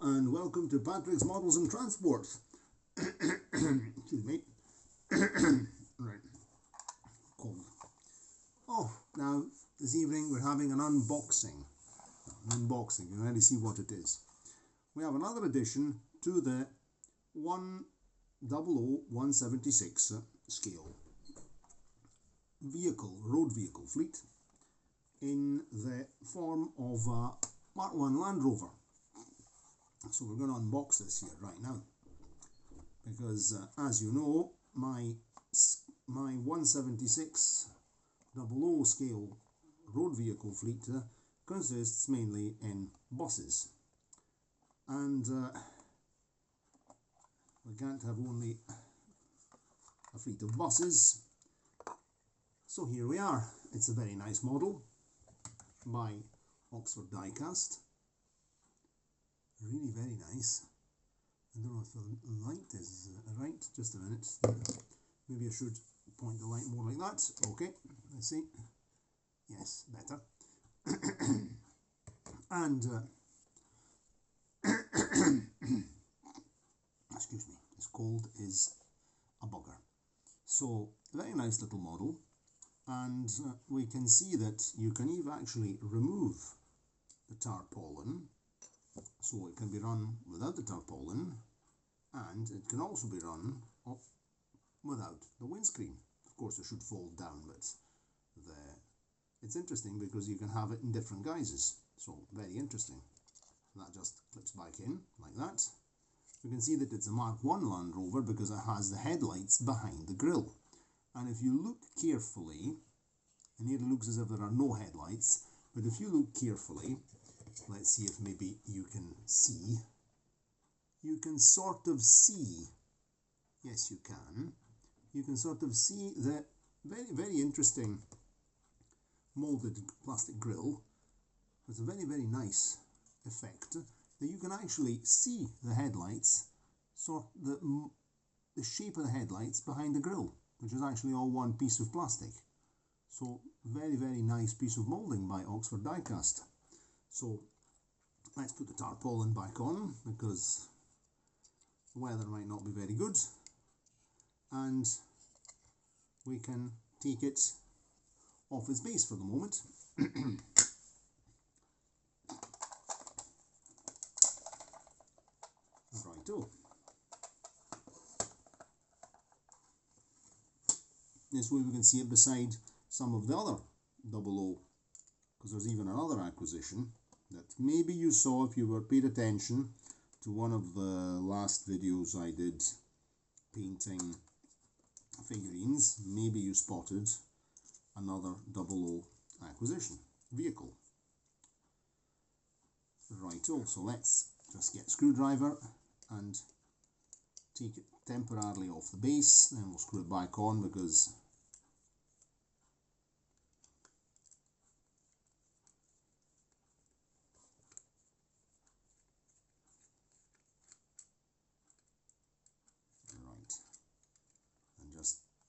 and welcome to Patrick's Models and Transport. Excuse me. Right. Cold. Oh, now this evening we're having an unboxing. You can already see what it is. We have another addition to the 176 scale road vehicle fleet in the form of a Mark I Land Rover. So we're going to unbox this here right now, because as you know, my 176 00 scale road vehicle fleet consists mainly in buses, and we can't have only a fleet of buses. So here we are. It's a very nice model by Oxford Diecast. Really very nice. I don't know if the light is right. Just a minute. Maybe I should point the light more like that. Okay, let's see. Yes, better. And excuse me, this cold is a bugger. So, very nice little model, and we can see that you can even actually remove the tarpaulin, so it can be run without the tarpaulin, and it can also be run without the windscreen. Of course it should fold down, but it's interesting because you can have it in different guises, so very interesting. That just clips back in like that. You can see that it's a Mark I Land Rover because it has the headlights behind the grille, and if you look carefully, and here it looks as if there are no headlights, but if you look carefully, let's see if maybe you can see. You can sort of see, yes you can, you can sort of see the very, very interesting moulded plastic grille with a very, very nice effect that you can actually see the headlights, the shape of the headlights behind the grille, which is actually all one piece of plastic. So very, very nice piece of moulding by Oxford Diecast. So let's put the tarpaulin back on because the weather might not be very good, and we can take it off its base for the moment. Righto. This way we can see it beside some of the other 00, because there's even another acquisition that maybe you saw if you were paid attention to one of the last videos I did painting figurines. Maybe you spotted another 00 acquisition vehicle. Righto, so let's just get a screwdriver and take it temporarily off the base, then we'll screw it back on because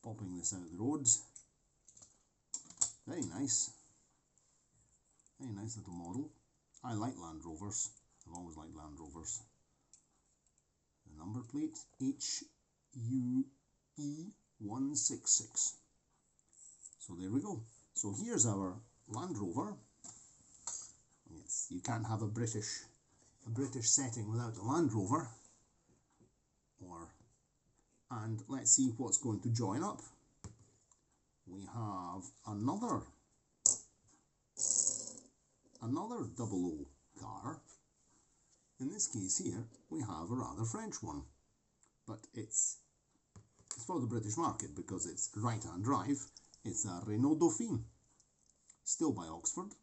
popping this out of the road. Very nice little model. I like Land Rovers, I've always liked Land Rovers. The number plate HUE166. So there we go. So here's our Land Rover. You can't have a British setting without a Land Rover. And let's see what's going to join up. We have another 00 car. In this case here, we have a rather French one, but it's for the British market because it's right-hand drive. It's a Renault Dauphine, still by Oxford.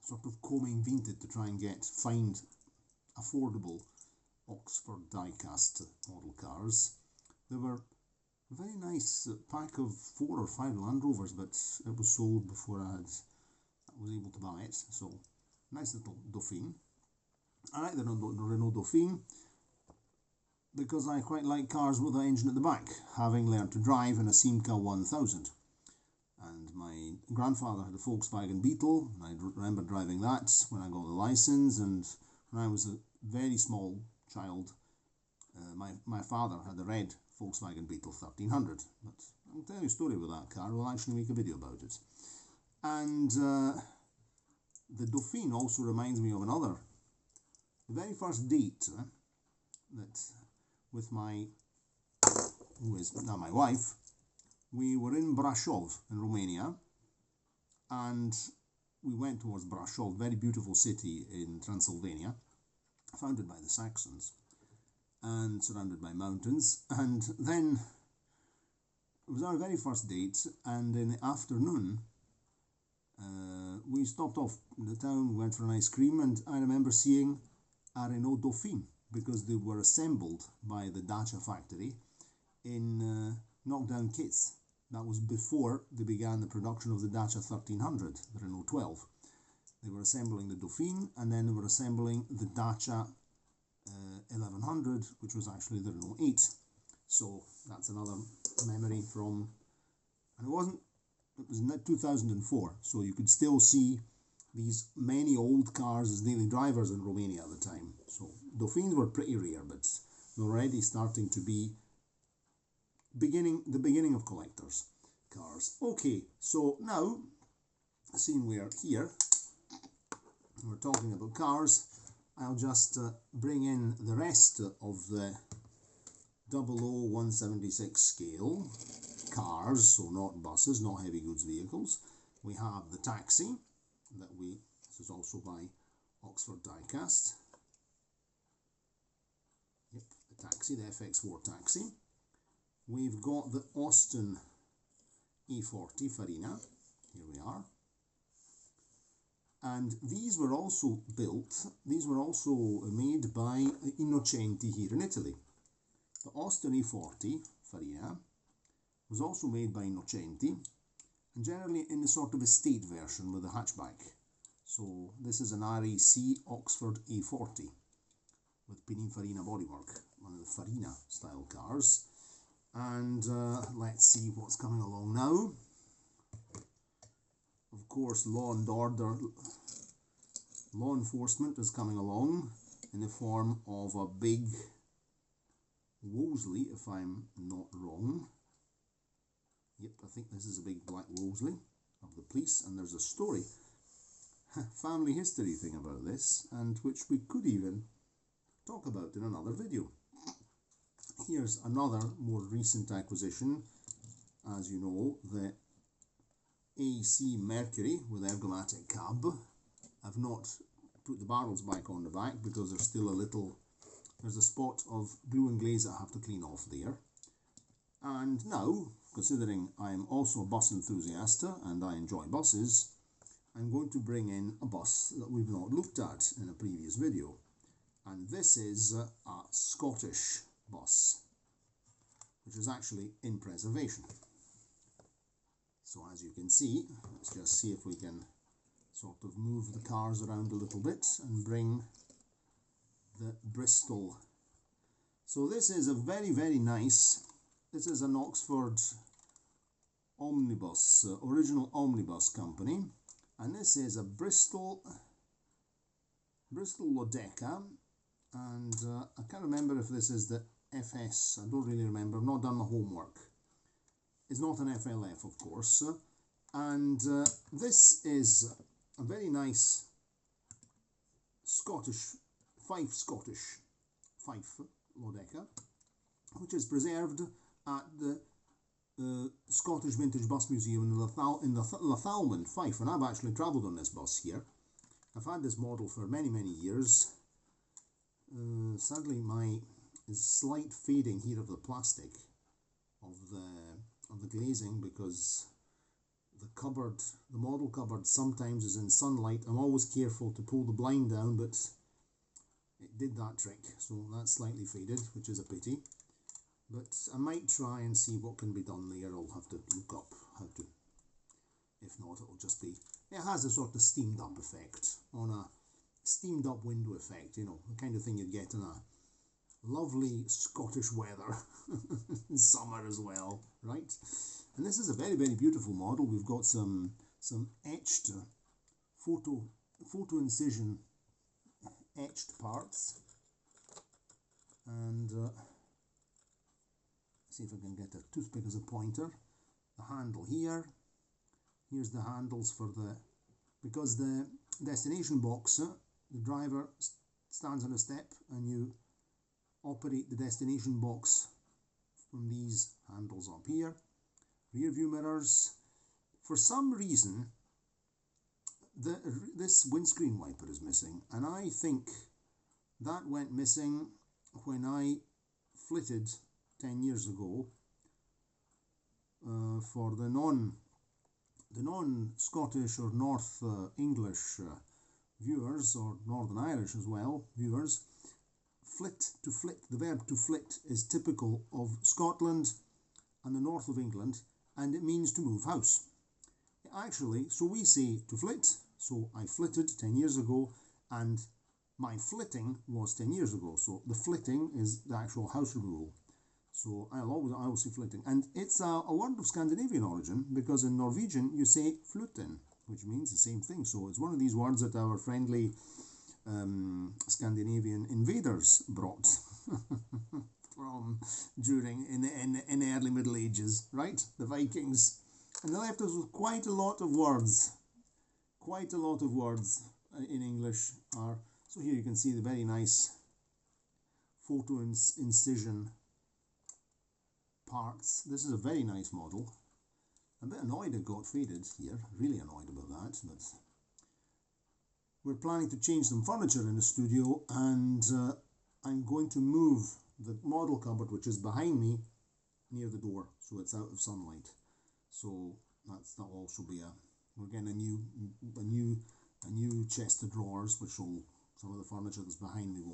Sort of combing vintage to try and find affordable Oxford Diecast model cars. They were a very nice pack of 4 or 5 Land Rovers, but it was sold before I was able to buy it. So nice little Dauphine. I like the Renault Dauphine because I quite like cars with an engine at the back, having learned to drive in a Simca 1000. And my grandfather had a Volkswagen Beetle, and I remember driving that when I got the license, and when I was a very small child, my father had a red Volkswagen Beetle 1300. But I'll tell you a story with that car. We'll actually make a video about it. And the Dauphine also reminds me of another. The very first date that with who is now my wife, we were in Brașov in Romania, and we went towards Brașov, very beautiful city in Transylvania, founded by the Saxons and surrounded by mountains. And then it was our very first date, and in the afternoon we stopped off in the town, went for an ice cream, and I remember seeing a Renault Dauphine, because they were assembled by the Dacia factory in knockdown kits. That was before they began the production of the Dacia 1300, the Renault 12. They were assembling the Dauphine, and then they were assembling the Dacia 1100, which was actually the Renault 8. So that's another memory from, and it was 2004, so you could still see these many old cars as daily drivers in Romania at the time. So Dauphines were pretty rare, but they're already starting to be the beginning of collectors' cars. Okay, so now, seeing we are here, we're talking about cars, I'll just bring in the rest of the 00176 scale cars, so not buses, not heavy goods vehicles. We have the taxi, this is also by Oxford Diecast. Yep, the taxi, the FX4 taxi. We've got the Austin E40 Farina, here we are. And these were also made by Innocenti here in Italy. The Austin E40 Farina was also made by Innocenti, and generally in a sort of estate version with a hatchback. So this is an RAC Oxford A40 with Pininfarina bodywork, one of the Farina style cars. And let's see what's coming along now. Of course, law and order, law enforcement is coming along in the form of a big Wolseley, if I'm not wrong. Yep, I think this is a big black Wolseley of the police, and there's a story, family history thing about this, and which we could even talk about in another video. Here's another more recent acquisition, as you know, the AC Mercury with ergomatic cab. I've not put the barrels back on the back because there's still there's a spot of glue and glaze that I have to clean off there. And now, considering I'm also a bus enthusiast and I enjoy buses, I'm going to bring in a bus that we've not looked at in a previous video. And this is a Scottish bus, which is actually in preservation. So as you can see, let's just see if we can sort of move the cars around a little bit and bring the Bristol. So this is a very, very nice, this is an Oxford omnibus, original omnibus company, and this is a Bristol Lodeca, and I can't remember if this is the FS, I don't really remember, I've not done the homework. It's not an FLF, of course, and this is a very nice Fife Lodeca, which is preserved at the Scottish Vintage Bus Museum in Lathalman, Fife, and I've actually travelled on this bus here. I've had this model for many, many years. Sadly, is slight fading here of the plastic of the glazing, because the model cupboard sometimes is in sunlight. I'm always careful to pull the blind down, but it did that trick, so that's slightly faded, which is a pity. But I might try and see what can be done there. I'll have to look up how to. If not, it'll just be, it has a sort of steamed up effect, on a steamed up window effect, you know, the kind of thing you'd get in a lovely Scottish weather in summer as well, right? And this is a very, very beautiful model. We've got some etched photo incision etched parts, and see if I can get a toothpick as a pointer. The handle here, here's the handles for the, because the destination box, the driver stands on a step and you operate the destination box from these handles up here. Rear view mirrors. For some reason this windscreen wiper is missing, and I think that went missing when I flitted 10 years ago for the non-Scottish or North English viewers, or Northern Irish as well viewers. Flit, to flit, the verb to flit is typical of Scotland and the north of England, and it means to move house. Actually, so we say to flit, so I flitted 10 years ago, and my flitting was 10 years ago, so the flitting is the actual house removal. So I always say flitting, and it's a word of Scandinavian origin, because in Norwegian you say flutten, which means the same thing. So it's one of these words that our friendly Scandinavian invaders brought from during in the early Middle Ages, right? The Vikings, and they left us with quite a lot of words in English. So here you can see the very nice photo incision parts. This is a very nice model. I'm a bit annoyed it got faded here, really annoyed about that, but we're planning to change some furniture in the studio, and I'm going to move the model cupboard, which is behind me, near the door, so it's out of sunlight. So that'll also be we're getting a new chest of drawers, which will, some of the furniture that's behind me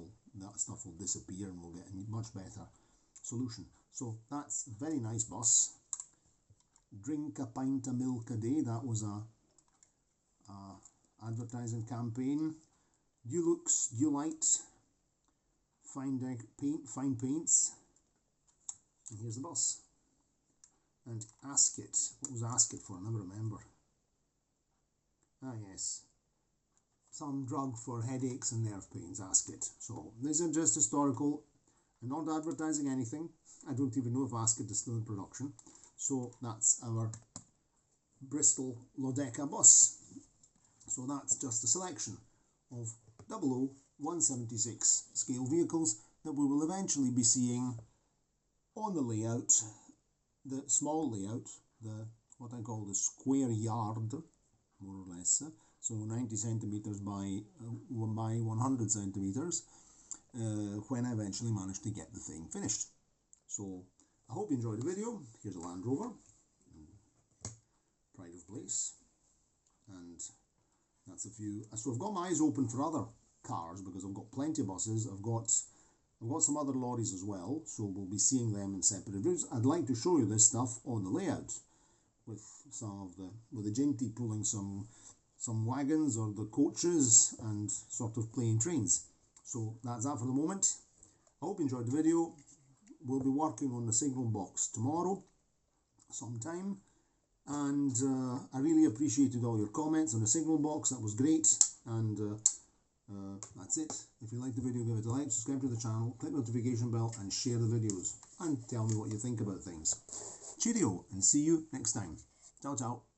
that stuff will disappear, and we'll get a much better solution. So that's a very nice bus. Drink a pint of milk a day, that was a advertising campaign. Dulux, Dulite, fine paints, and here's the bus. And Asket, what was Asket for? I never remember. Ah yes, some drug for headaches and nerve pains, Asket. So these are just historical. I'm not advertising anything. I don't even know if Asket is still in production. So that's our Bristol Lodeca bus. So that's just a selection of 176 scale vehicles that we will eventually be seeing on the layout, the small layout, the what I call the square yard, more or less. So 90 centimeters by 100 centimeters, when I eventually manage to get the thing finished. So I hope you enjoyed the video. Here's a Land Rover, pride of place, and that's a few. So I've got my eyes open for other cars, because I've got plenty of buses. I've got some other lorries as well, so we'll be seeing them in separate reviews. I'd like to show you this stuff on the layout, with the Ginty pulling some wagons or the coaches and sort of playing trains. So that's that for the moment. I hope you enjoyed the video. We'll be working on the signal box tomorrow sometime, and I really appreciated all your comments on the signal box. That was great, and that's it. If you liked the video, give it a like, subscribe to the channel, click the notification bell, and share the videos, and tell me what you think about things. Cheerio, and see you next time. Ciao, ciao.